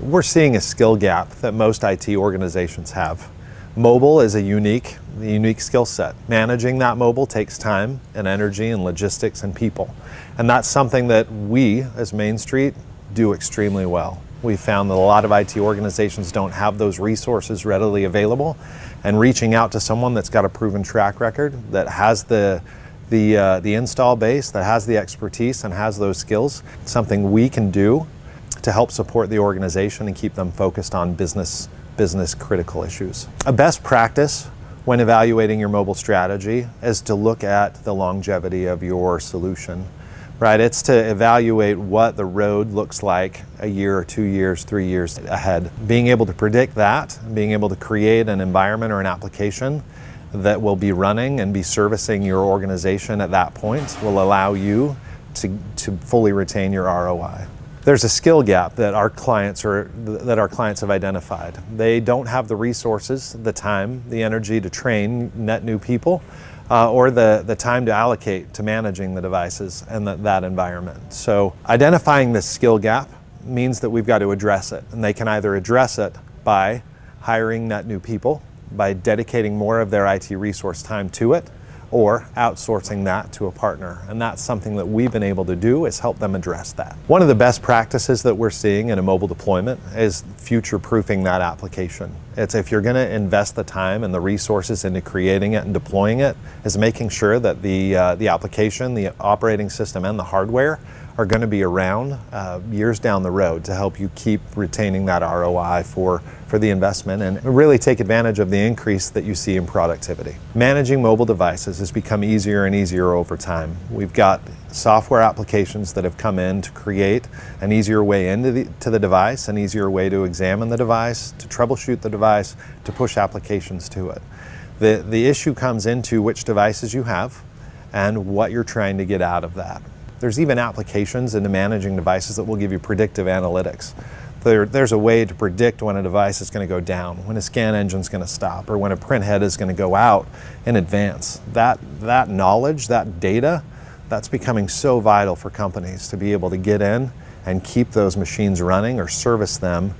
We're seeing a skill gap that most IT organizations have. Mobile is a unique skill set. Managing that mobile takes time and energy and logistics and people. And that's something that we, as Main Street, do extremely well. We found that a lot of IT organizations don't have those resources readily available, and reaching out to someone that's got a proven track record, that has the install base, that has the expertise and has those skills, something we can do to help support the organization and keep them focused on business critical issues. A best practice when evaluating your mobile strategy is to look at the longevity of your solution. Right, it's to evaluate what the road looks like a year or 2 years, 3 years ahead. Being able to predict that, being able to create an environment or an application that will be running and be servicing your organization at that point will allow you to fully retain your ROI. There's a skill gap that our clients have identified. They don't have the resources, the time, the energy to train net new people, or the time to allocate to managing the devices and that environment. So identifying this skill gap means that we've got to address it. And they can either address it by hiring net new people, by dedicating more of their IT resource time to it, or outsourcing that to a partner. And that's something that we've been able to do, is help them address that. One of the best practices that we're seeing in a mobile deployment is future-proofing that application. It's, if you're gonna invest the time and the resources into creating it and deploying it, is making sure that the application, the operating system and the hardware are gonna be around years down the road to help you keep retaining that ROI for the investment and really take advantage of the increase that you see in productivity. Managing mobile devices has become easier and easier over time. We've got software applications that have come in to create an easier way into the device, an easier way to examine the device, to troubleshoot the device, to push applications to it. The issue comes into which devices you have and what you're trying to get out of that. There's even applications into managing devices that will give you predictive analytics. There's a way to predict when a device is going to go down, when a scan engine is going to stop, or when a print head is going to go out in advance. That knowledge, that data, that's becoming so vital for companies to be able to get in and keep those machines running or service them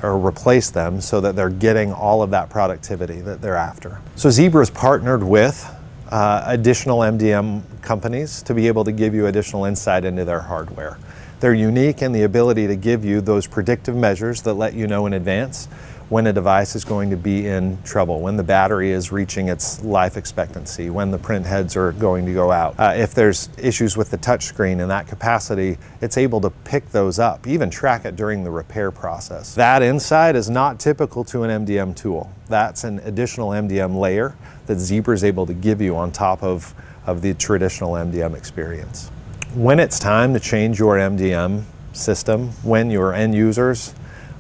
or replace them so that they're getting all of that productivity that they're after. So Zebra's partnered with additional MDM companies to be able to give you additional insight into their hardware. They're unique in the ability to give you those predictive measures that let you know in advance when a device is going to be in trouble, when the battery is reaching its life expectancy, when the print heads are going to go out. If there's issues with the touchscreen in that capacity, it's able to pick those up, even track it during the repair process. That insight is not typical to an MDM tool. That's an additional MDM layer that Zebra is able to give you on top of the traditional MDM experience. When it's time to change your MDM system, when your end users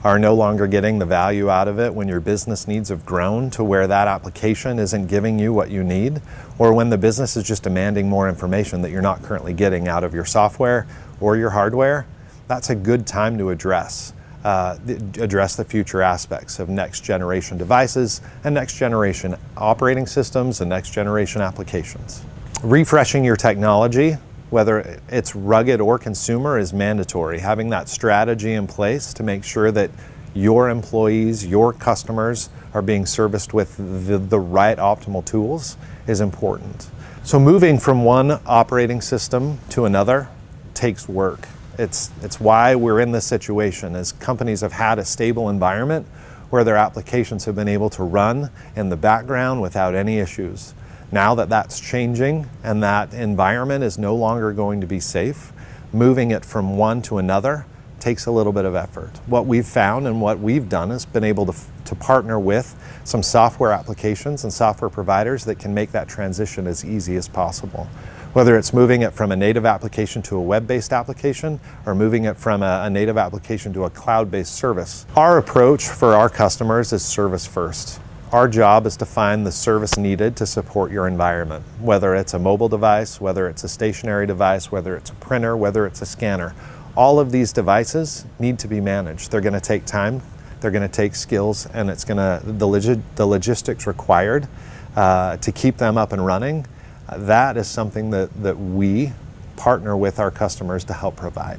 are no longer getting the value out of it, when your business needs have grown to where that application isn't giving you what you need, or when the business is just demanding more information that you're not currently getting out of your software or your hardware, that's a good time to address the future aspects of next generation devices and next generation operating systems and next generation applications. Refreshing your technology, whether it's rugged or consumer, is mandatory. Having that strategy in place to make sure that your employees, your customers are being serviced with the right optimal tools is important. So moving from one operating system to another takes work. It's why we're in this situation, as companies have had a stable environment where their applications have been able to run in the background without any issues. Now that that's changing and that environment is no longer going to be safe, moving it from one to another takes a little bit of effort. What we've found and what we've done is been able to partner with some software applications and software providers that can make that transition as easy as possible. Whether it's moving it from a native application to a web-based application or moving it from a native application to a cloud-based service. Our approach for our customers is service first. Our job is to find the service needed to support your environment, whether it's a mobile device, whether it's a stationary device, whether it's a printer, whether it's a scanner. All of these devices need to be managed. They're going to take time, they're going to take skills, and it's going to the logistics required to keep them up and running. That is something that we partner with our customers to help provide.